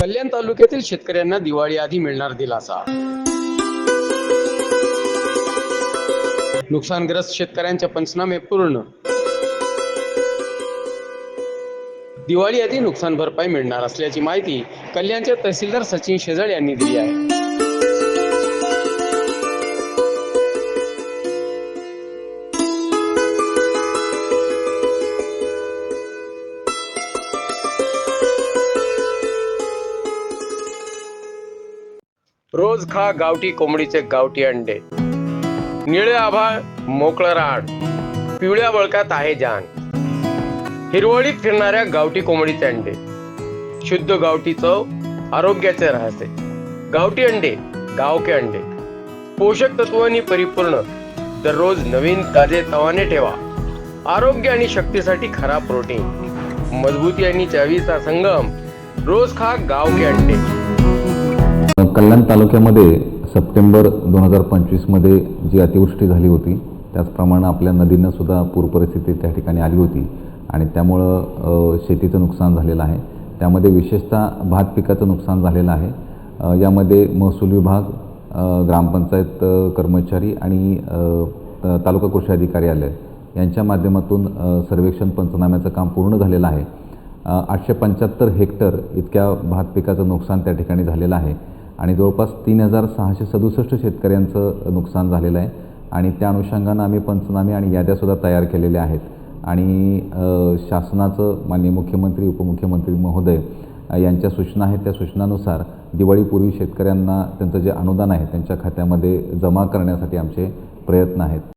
कल्याण तालुक्यातील शेतकऱ्यांना दिवाळी आधी मिळणार दिलासा। नुकसानग्रस्त शेतकऱ्यांचे पंचनामे पूर्ण। दिवाळी आधी नुकसान भरपाई मिळणार असल्याची माहिती कल्याणचे तहसीलदार सचिन शेजाळ यांनी दिली आहे। रोज खा गावठी कोंबडीचे गावठी अंडे। निळे आभाळ मोकळं रान, पिवळ्या बळकात आहे जान। हिरवळीत फिरणाऱ्या गावठी कोंबडीचे अंडे, शुद्ध गावठी चव, आरोग्याचे रहस्य। गावठी अंडे, गाव के अंडे, पोषक तत्वांनी परिपूर्ण, दररोज नवीन ताजे तवाने ठेवा। आरोग्य आणि शक्तीसाठी खरा प्रोटीन, मजबूती आणि चवीचा संगम। रोज खा गाव के अंडे। कल्याण तालुक्यामध्ये सप्टेंबर 2025 मध्ये जी अतिवृष्टी झाली होती त्याचप्रमाणे आपल्या नदींना सुद्धा पूर परिस्थिती त्या ठिकाणी आली होती आणि त्यामुळं शेतीचं नुकसान झालेलं आहे। त्यामध्ये विशेषतः भात पिकाचं नुकसान झालेलं आहे। यामध्ये महसूल विभाग, ग्रामपंचायत कर्मचारी आणि तालुका कृषी अधिकारी यांच्या माध्यमातून सर्वेक्षण पंचनाम्याचं काम पूर्ण झालेलं आहे। 875 हेक्टर इतक्या भात पिकाचं नुकसान त्या ठिकाणी झालेलं आहे आणि जवळपास 3667 शेतकऱ्यांचं नुकसान झालेलं आहे आणि त्या अनुषंगानं आम्ही पंचनामे आणि याद्यासुद्धा तयार केलेल्या आहेत आणि शासनाचं माननीय मुख्यमंत्री उपमुख्यमंत्री महोदय यांच्या सूचना आहेत, त्या सूचनानुसार दिवाळीपूर्वी शेतकऱ्यांना त्यांचं जे अनुदान आहे त्यांच्या खात्यामध्ये जमा करण्यासाठी आमचे प्रयत्न आहेत।